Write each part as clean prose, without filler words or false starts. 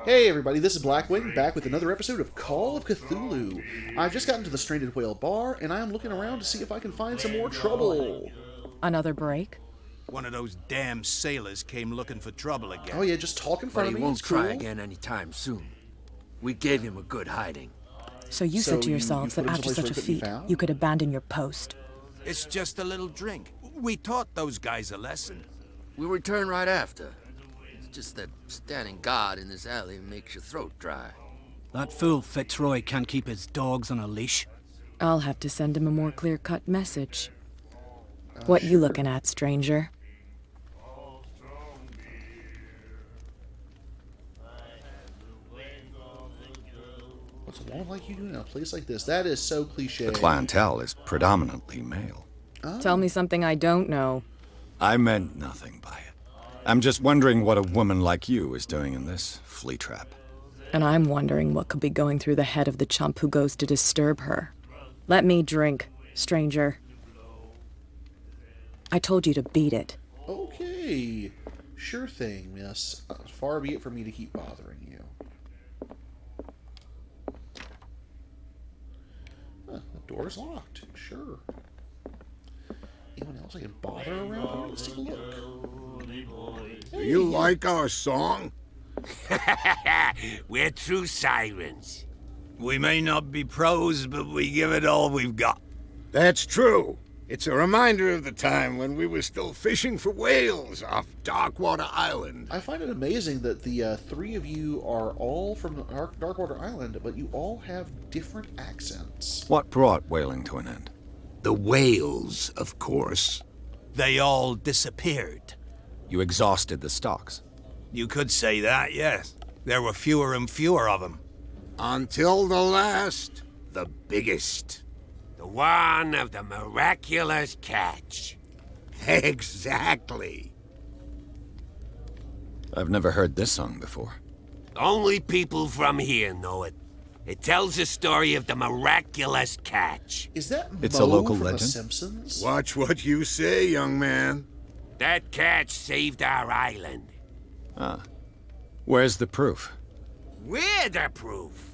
Hey everybody, this is Blackwing, back with another episode of Call of Cthulhu. I've just gotten to the Stranded Whale bar, and I am looking around to see if I can find some more trouble. Another break? One of those damn sailors came looking for trouble again. Oh yeah, just talk in front But of he me, won't it's cool. try again anytime soon. We gave him a good hiding. So you said to yourselves that after such a feat, you could abandon your post. It's just a little drink. We taught those guys a lesson. We'll return right after. It's just that standing guard in this alley makes your throat dry. That fool Fitzroy can't keep his dogs on a leash. I'll have to send him a more clear-cut message. What you looking at, stranger? What's a woman like you doing in a place like this? That is so cliche. The clientele is predominantly male. Oh. Tell me something I don't know. I meant nothing by it. I'm just wondering what a woman like you is doing in this flea trap. And I'm wondering what could be going through the head of the chump who goes to disturb her. Let me drink, stranger. I told you to beat it. Okay, sure thing, miss. Far be it from me to keep bothering you. Huh, the door's locked. Sure. Anyone else I can bother around here? Let's take a look. Do you like our song? We're true sirens. We may not be pros, but we give it all we've got. That's true. It's a reminder of the time when we were still fishing for whales off Darkwater Island. I find it amazing that the three of you are all from Darkwater Island, but you all have different accents. What brought whaling to an end? The whales, of course. They all disappeared. You exhausted the stocks. You could say that, yes. There were fewer and fewer of them. Until the last, the biggest. The one of the miraculous catch. Exactly. I've never heard this song before. Only people from here know it. It tells the story of the miraculous catch. Is that It's Moe a local from legend? The Simpsons? Watch what you say, young man. That catch saved our island. Ah. Where's the proof? We're the proof.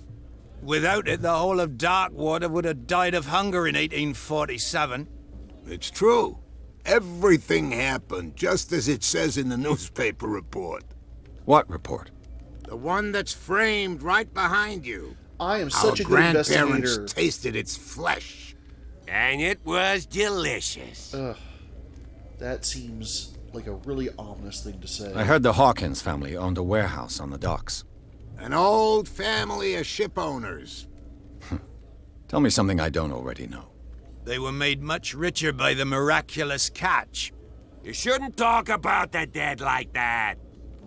Without it, the whole of Darkwater would have died of hunger in 1847. It's true. Everything happened just as it says in the newspaper report. What report? The one that's framed right behind you. I am such a Our good grandparents investigator. tasted its flesh. And it was delicious. Ugh. That seems like a really ominous thing to say. I heard the Hawkins family owned a warehouse on the docks. An old family of ship owners. Tell me something I don't already know. They were made much richer by the miraculous catch. You shouldn't talk about the dead like that.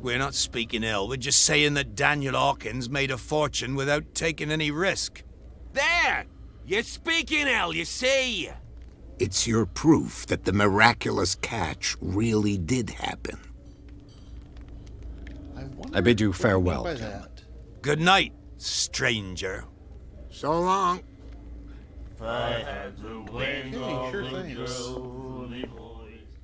We're not speaking ill, we're just saying that Daniel Hawkins made a fortune without taking any risk. There! You're speaking ill, you see. It's your proof that the miraculous catch really did happen. wonder I bid you what farewell, mean by gentlemen. that. Good night, stranger. So long. Okay, sure thanks.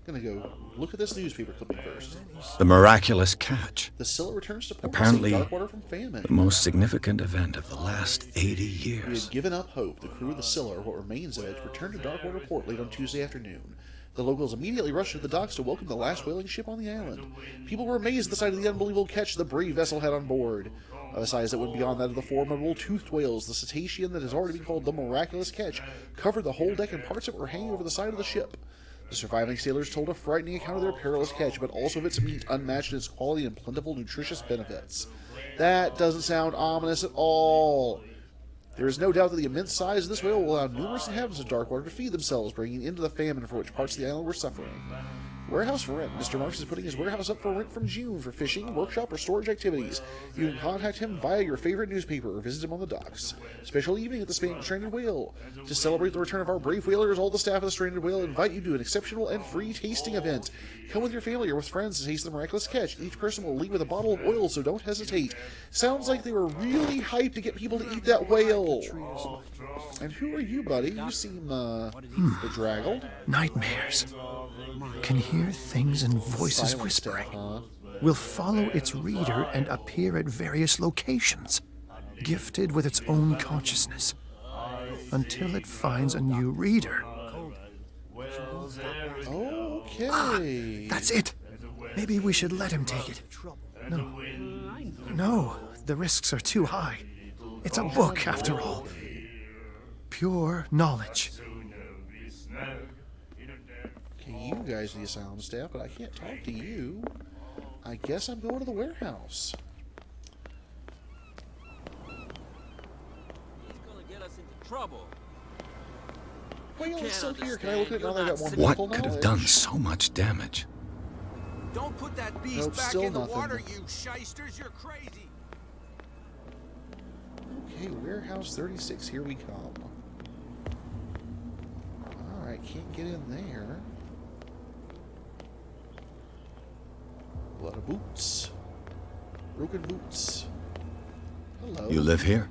Gonna go look at this newspaper clipping first. The miraculous catch. The Scylla returns to port, Apparently, saving Darkwater from famine. The most significant event of the last 80 We years. had given up hope. The crew of the Scylla, or what remains of it, returned to Darkwater Port late on Tuesday afternoon. The locals immediately rushed to the docks to welcome the last whaling ship on the island. People were amazed at the sight of the unbelievable catch the brave vessel had on board. Of a size that went beyond that of the formidable toothed whales, the cetacean that has already been called the miraculous catch covered the whole deck, and parts of it were hanging over the side of the ship. The surviving sailors told a frightening account of their perilous catch, but also of its meat unmatched in its quality and plentiful nutritious benefits. That doesn't sound ominous at all. There is no doubt that the immense size of this whale will allow numerous inhabitants of Darkwater to feed themselves, bringing an end to the famine for which parts of the island were suffering. Warehouse for rent. Mr. Marks is putting his warehouse up for rent from June for fishing, workshop, or storage activities. You can contact him via your favorite newspaper or visit him on the docks. Special evening at the Stranded Whale. To celebrate the return of our brave whalers, all the staff of the Stranded Whale invite you to an exceptional and free tasting event. Come with your family or with friends to taste the miraculous catch. Each person will leave with a bottle of oil, so don't hesitate. Sounds like they were really hyped to get people to eat that whale. And who are you, buddy? You seem, bedraggled. Nightmares. can hear things and voices Silent whispering. stuff, huh? Will follow its reader and appear at various locations, gifted with its own consciousness, until it finds a new reader. Okay. That's it. Maybe we should let him take it. No, the risks are too high. It's a book, after all. Pure knowledge. Okay, you guys are the asylum staff, but I can't talk to you. I guess I'm going to the warehouse. He's gonna get us into trouble. Wait, it's still here. Can I look at it now that I got more What medical could have knowledge? done so much damage? Don't put that beast Nope, back still in the nothing. water, you shysters. You're crazy. Okay, warehouse 36, here we come. Alright, can't get in there. A lot of boots. Broken boots. Hello. You live here?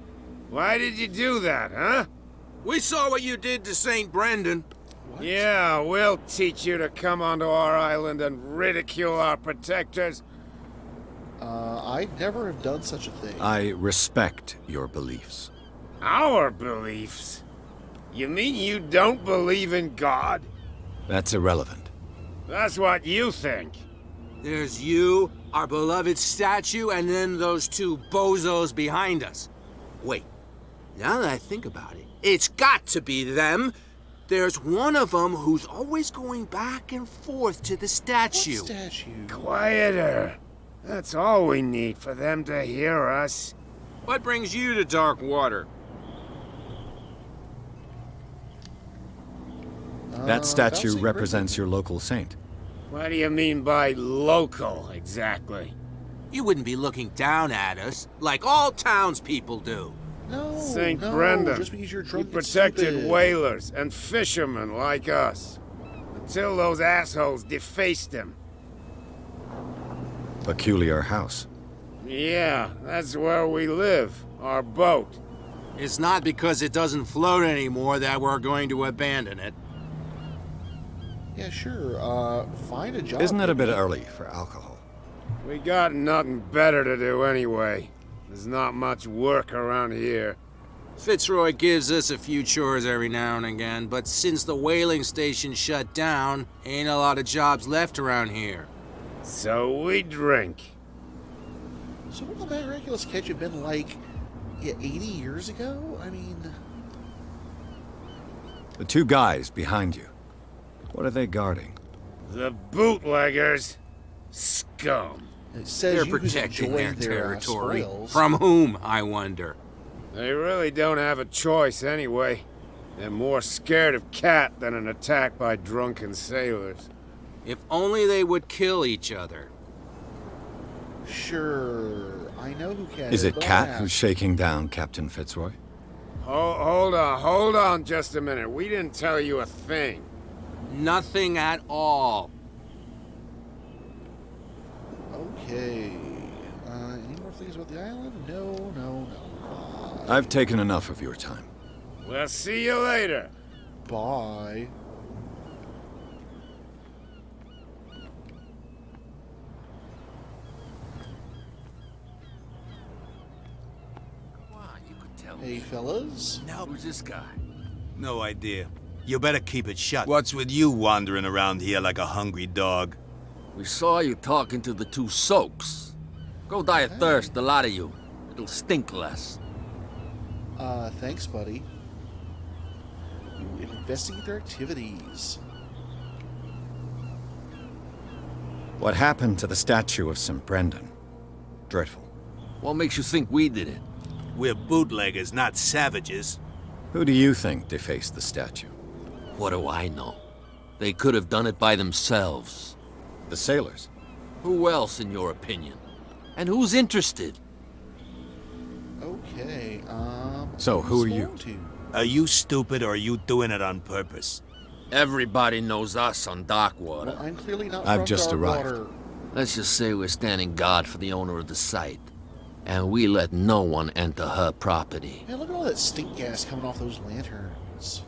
Why did you do that, huh? We saw what you did to St. Brendan. What? Yeah, we'll teach you to come onto our island and ridicule our protectors. I'd never have done such a thing. I respect your beliefs. Our beliefs? You mean you don't believe in God? That's irrelevant. That's what you think. There's you, our beloved statue, and then those two bozos behind us. Wait, now that I think about it, it's got to be them. There's one of them who's always going back and forth to the What statue. statue? Quieter. That's all we need for them to hear us. What brings you to Darkwater? That statue Bouncing represents River. your local saint. What do you mean by local, exactly? You wouldn't be looking down at us like all townspeople do. No, St. no, Brendan. just because you're He drunk and protected stupid. whalers and fishermen like us. Until those assholes defaced him. Peculiar house. Yeah, that's where we live. Our boat. It's not because it doesn't float anymore that we're going to abandon it. Yeah, sure. Find a job. Isn't it a bit maybe. early for alcohol? We got nothing better to do anyway. There's not much work around here. Fitzroy gives us a few chores every now and again, but since the whaling station shut down, ain't a lot of jobs left around here. So we drink. So what would the miraculous catch have been like, 80 years ago? I mean, The two guys behind you. What are they guarding? The bootleggers. Scum. it says They're you who's protecting their enjoying territory. spoils. From whom, I wonder? They really don't have a choice anyway. They're more scared of Cat than an attack by drunken sailors. If only they would kill each other. Sure, I know who Cat Is it but Cat I'll who's ask. shaking down Captain Fitzroy? Hold on just a minute. We didn't tell you a thing. Nothing at all. Okay. Any more things about the island? No. I've taken enough of your time. We'll see you later. Bye. Wow, you could tell Hey, me. fellas. Who's this guy? No idea. You better keep it shut. What's with you wandering around here like a hungry dog? We saw you talking to the two soaks. Go die of thirst, the lot of you. It'll stink less. Thanks, buddy. You investigate their activities. What happened to the statue of St. Brendan? Dreadful. What makes you think we did it? We're bootleggers, not savages. Who do you think defaced the statue? What do I know? They could have done it by themselves. The sailors. Who else, in your opinion? And who's interested? Okay, So, who are you? supposed to. Are you stupid or are you doing it on purpose? Everybody knows us on Well, Darkwater. I'm clearly not I've from just arrived. Darkwater. Let's just say we're standing guard for the owner of the site. And we let no one enter her property. Man, look at all that stink gas coming off those lanterns.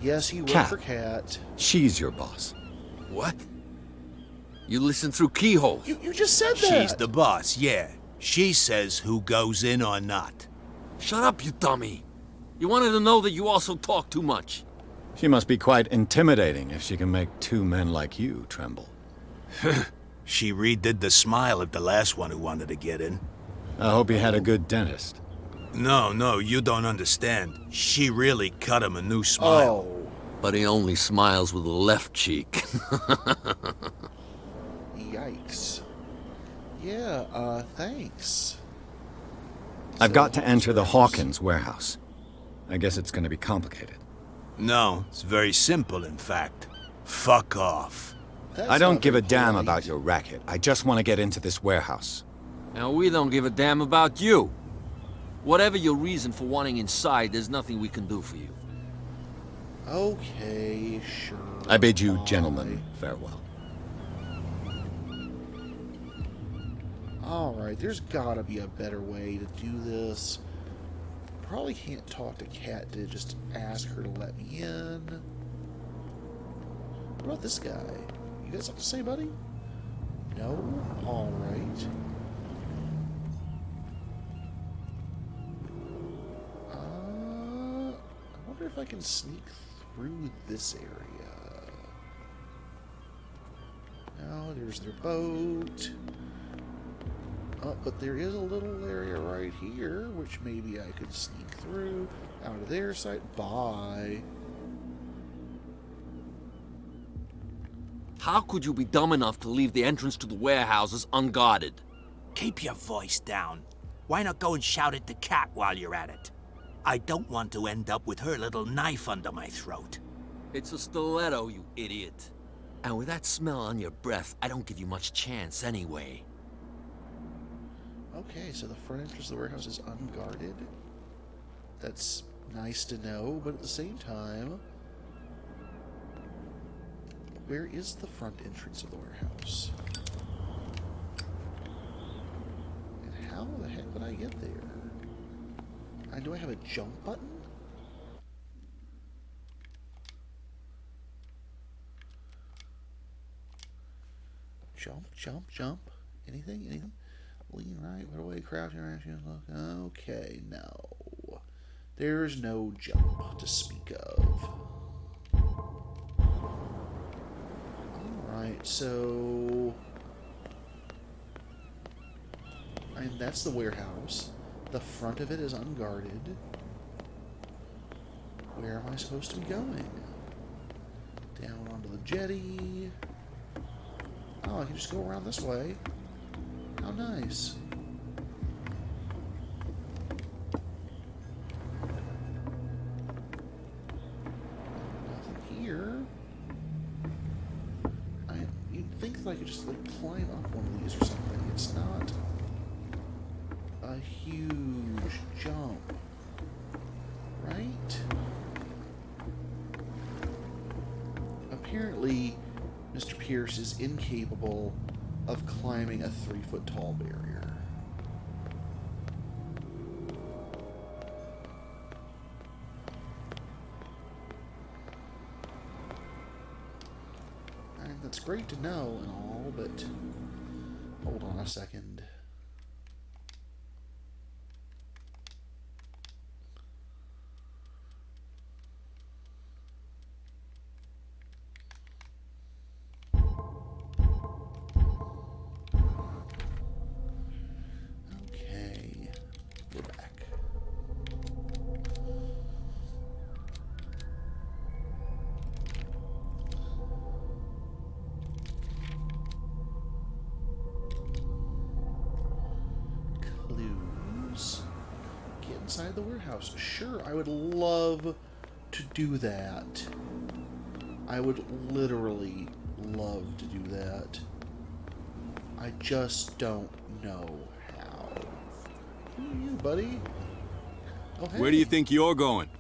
Yes, he worked Cat. for Cat. She's your boss. What? You listen through keyholes. You just said that! She's the boss, yeah. She says who goes in or not. Shut up, you dummy. You wanted to know that you also talk too much. She must be quite intimidating if she can make two men like you tremble. She redid the smile at the last one who wanted to get in. I hope you had a good dentist. No, you don't understand. She really cut him a new smile. Oh. But he only smiles with the left cheek. Yikes. Yeah, thanks. I've got to enter the Hawkins warehouse. I guess it's going to be complicated. No, it's very simple, in fact. Fuck off. That's I don't not give a very damn polite. about your racket. I just want to get into this warehouse. Now, we don't give a damn about you. Whatever your reason for wanting inside, there's nothing we can do for you. Okay, sure. I bid you, fine. gentlemen, farewell. Alright, there's gotta be a better way to do this. Probably can't talk to Kat to just ask her to let me in. What about this guy? You got something to say, buddy? No? Alright. I wonder if I can sneak through this area. No, there's their boat. Oh, but there is a little area right here, which maybe I could sneak through out of their sight. Bye. How could you be dumb enough to leave the entrance to the warehouses unguarded? Keep your voice down. Why not go and shout at the cat while you're at it? I don't want to end up with her little knife under my throat. It's a stiletto, you idiot. And with that smell on your breath, I don't give you much chance anyway. Okay, so the front entrance of the warehouse is unguarded. That's nice to know, but at the same time, where is the front entrance of the warehouse? And how the heck would I get there? And do I have a jump button? Jump, jump, jump. Anything? Anything? Lean right, put away, crouch, interaction, look. Okay, no. There's no jump to speak of. Alright, so... And that's the warehouse. The front of it is unguarded. Where am I supposed to be going? Down onto the jetty. Oh, I can just go around this way. How nice. Nothing here. You'd think that I could just like climb up one of these or something. It's not a huge jump, right? Apparently, Mr. Pierce is incapable of climbing a 3-foot tall barrier. And that's great to know and all, but hold on a second. We're back. Clues. Get inside the warehouse. Sure, I would love to do that. I would literally love to do that. I just don't know how. Who are you, buddy? Oh, hey. Where do you think you're going?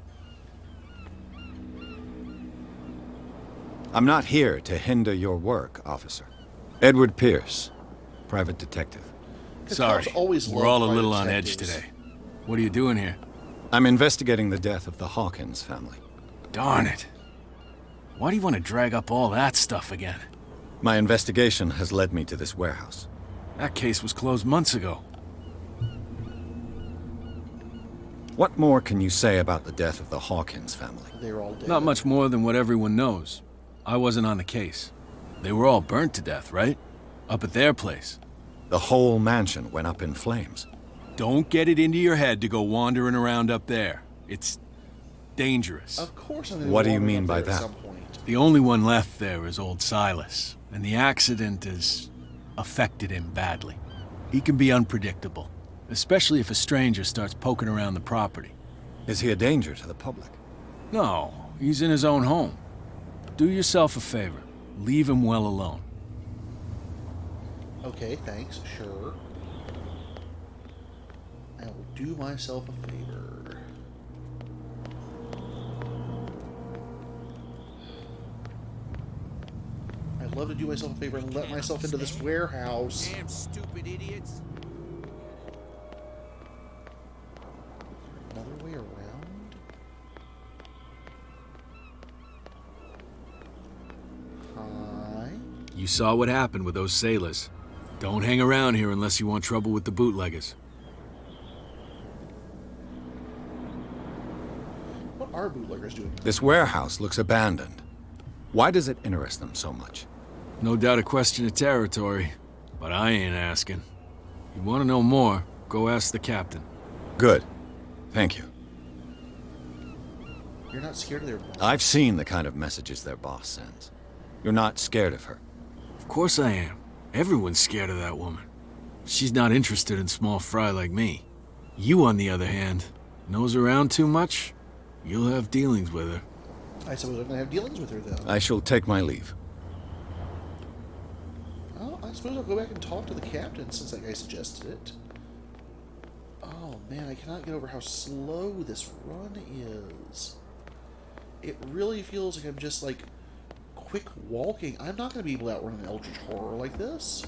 I'm not here to hinder your work, officer. Edward Pierce, private detective. Sorry, Always we're love all a little private on edge detectives. today. What are you doing here? I'm investigating the death of the Hawkins family. Darn it. Why do you want to drag up all that stuff again? My investigation has led me to this warehouse. That case was closed months ago. What more can you say about the death of the Hawkins family? They're all dead. Not much more than what everyone knows. I wasn't on the case. They were all burnt to death, right? Up at their place. The whole mansion went up in flames. Don't get it into your head to go wandering around up there. It's dangerous. Of course I'm gonna What be do you wandering mean up by there at that? some point. The only one left there is old Silas, and the accident has affected him badly. He can be unpredictable, especially if a stranger starts poking around the property. Is he a danger to the public? No, he's in his own home. Do yourself a favor. Leave him well alone. Okay, thanks, sure. I will do myself a favor. I'd love to do myself a favor and let myself into this warehouse. Damn stupid idiots. Another way around? Hi. You saw what happened with those sailors. Don't hang around here unless you want trouble with the bootleggers. What are bootleggers doing? This warehouse looks abandoned. Why does it interest them so much? No doubt a question of territory, but I ain't asking. You want to know more, go ask the captain. Good. Thank you. You're not scared of their boss? I've seen the kind of messages their boss sends. You're not scared of her. Of course I am. Everyone's scared of that woman. She's not interested in small fry like me. You, on the other hand, nose around too much, you'll have dealings with her. I suppose I'm going to have dealings with her, though. I shall take my leave. Well, I suppose I'll go back and talk to the captain since that guy suggested it. Oh, man, I cannot get over how slow this run is. It really feels like I'm just, like, quick walking. I'm not going to be able to outrun an eldritch horror like this.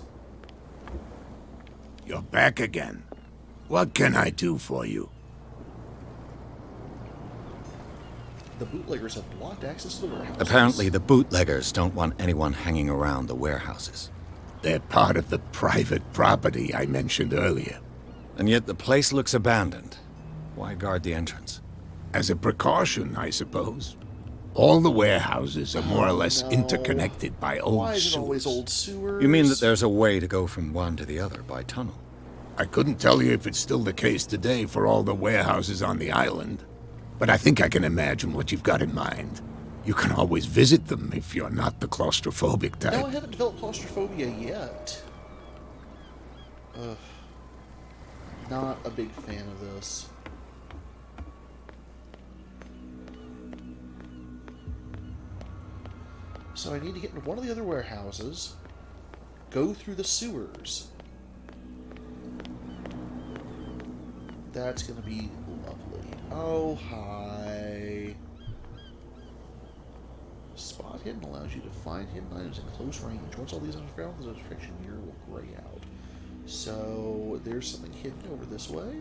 You're back again. What can I do for you? The bootleggers have blocked access to the warehouse. Apparently, the bootleggers don't want anyone hanging around the warehouses. They're part of the private property I mentioned earlier. And yet the place looks abandoned. Why guard the entrance? As a precaution, I suppose. All the warehouses are more or less no. interconnected by old Why is it sewers. always old sewers? You mean that there's a way to go from one to the other by tunnel? I couldn't tell you if it's still the case today for all the warehouses on the island, but I think I can imagine what you've got in mind. You can always visit them if you're not the claustrophobic type. No, I haven't developed claustrophobia yet. Ugh. Not a big fan of this. So I need to get into one of the other warehouses, go through the sewers. That's going to be lovely. Oh, hi. Spot hidden allows you to find hidden items in close range. Once all these items are found, the restriction here will gray out. So there's something hidden over this way.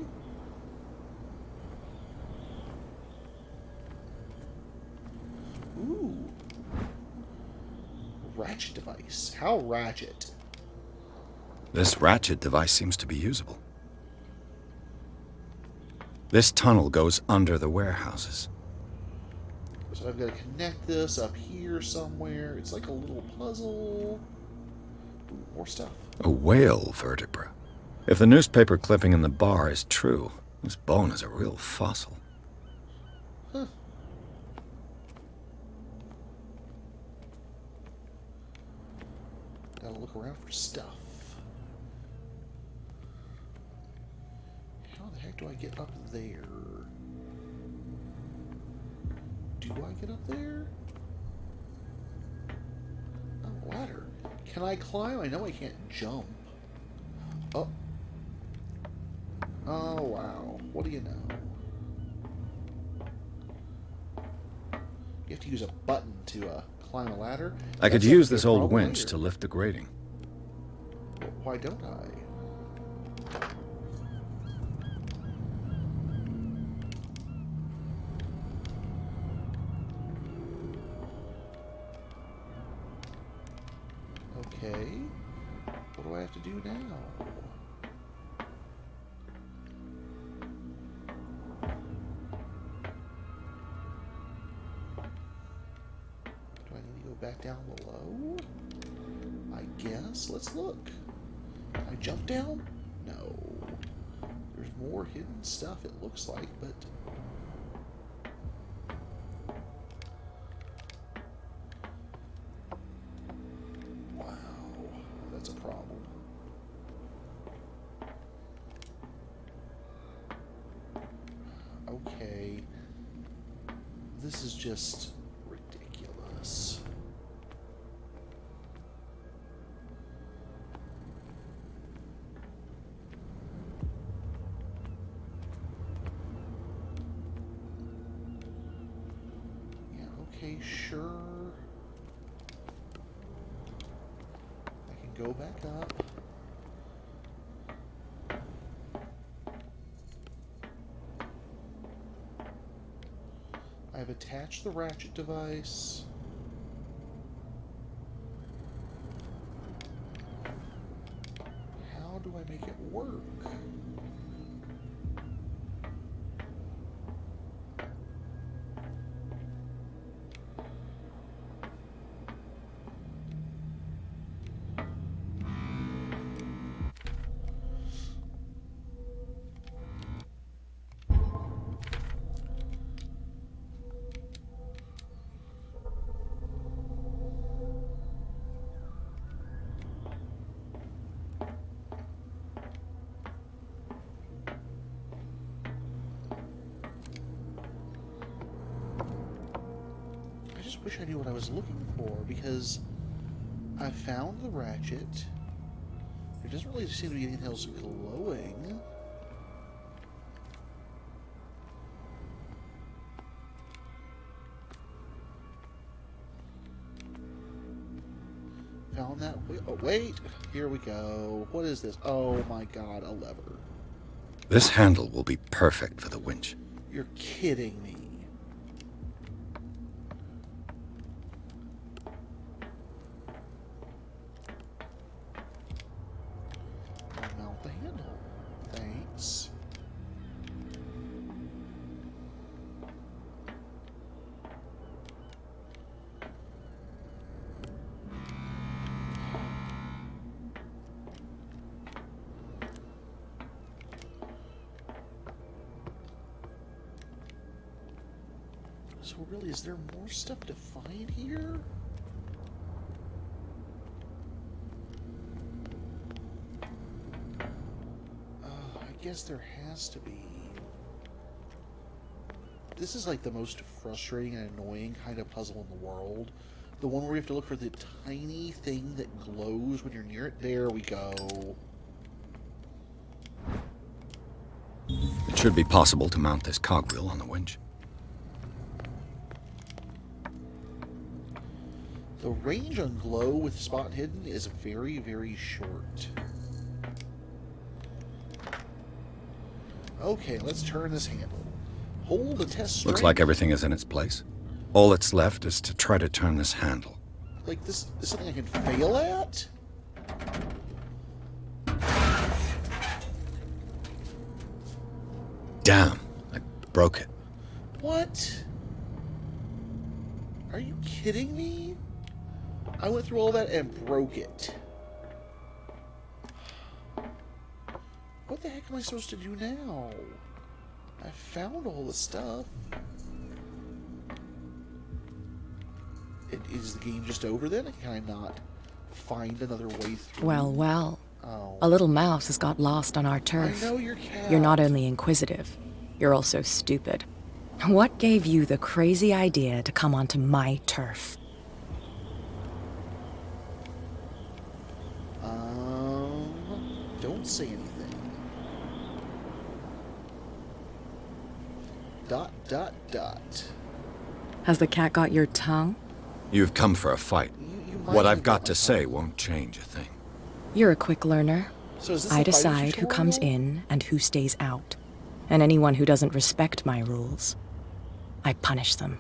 Ooh. Ratchet device. How ratchet? This ratchet device seems to be usable. This tunnel goes under the warehouses. So I've got to connect this up here somewhere. It's like a little puzzle. Ooh, more stuff. A whale vertebra. If the newspaper clipping in the bar is true, this bone is a real fossil. Huh. Gotta look around for stuff. How the heck do I get up there? Do I get up there? Oh, ladder. Can I climb? I know I can't jump. Oh. Oh, wow. What do you know? You have to use a button to climb a ladder. I could That's use a this old problem winch later. to lift a grating. Why don't I? to do now? Do I need to go back down below? I guess. Let's look. Can I jump down? No. There's more hidden stuff, it looks like, but... wow. That's a problem. Okay. This is just ridiculous. Okay, sure. I can go back up. I've attached the ratchet device. How do I make it work? I wish I knew what I was looking for, because I found the ratchet. There doesn't really seem to be anything else glowing. Found that. Oh, wait! Here we go. What is this? Oh my god, a lever. This handle will be perfect for the winch. You're kidding me. Mount the handle. Thanks. So really, is there more stuff to find here? I guess there has to be. This is like the most frustrating and annoying kind of puzzle in the world. The one where you have to look for the tiny thing that glows when you're near it. There we go. It should be possible to mount this cogwheel on the winch. The range on glow with spot hidden is very, very short. Okay, let's turn this handle. Hold the test strength. Looks like everything is in its place. All that's left is to try to turn this handle. Like, this is something I can fail at? Damn, I broke it. What? Are you kidding me? I went through all that and broke it. What the heck am I supposed to do now? I found all the stuff. Is the game just over then? Can I not find another way through? Well, well. Oh. A little mouse has got lost on our turf. I know your cat. You're not only inquisitive, you're also stupid. What gave you the crazy idea to come onto my turf? Don't say anything. Dot, dot, dot. Has the cat got your tongue? You've come for a fight. You might What have I've got my to say won't change a thing. You're a quick learner. So is this I a fighting decide who comes tutorial? in and who stays out. And anyone who doesn't respect my rules, I punish them.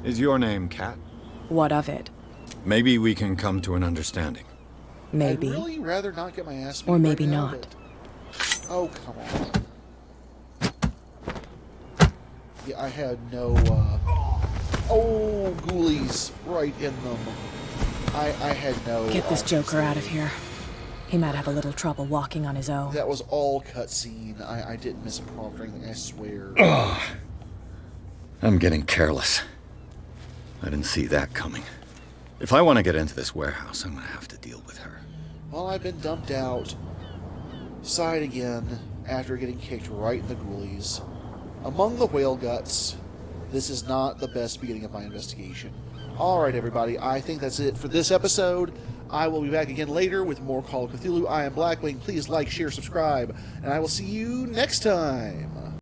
Is your name Cat? What of it? Maybe we can come to an understanding. Maybe. I'd really rather not get my ass beat Or maybe right now, not. but- Oh, come on. Yeah, I had no, Oh, ghoulies right in them. I had no... Get this options joker out of there. here. He might have a little trouble walking on his own. That was all cutscene. I didn't miss a prompt or anything, I swear. I'm getting careless. I didn't see that coming. If I want to get into this warehouse, I'm going to have to deal with her. Well, I've been dumped out. Side again, after getting kicked right in the ghoulies. Among the whale guts. This is not the best beginning of my investigation. Alright, everybody, I think that's it for this episode. I will be back again later with more Call of Cthulhu. I am Blackwing. Please like, share, subscribe, and I will see you next time.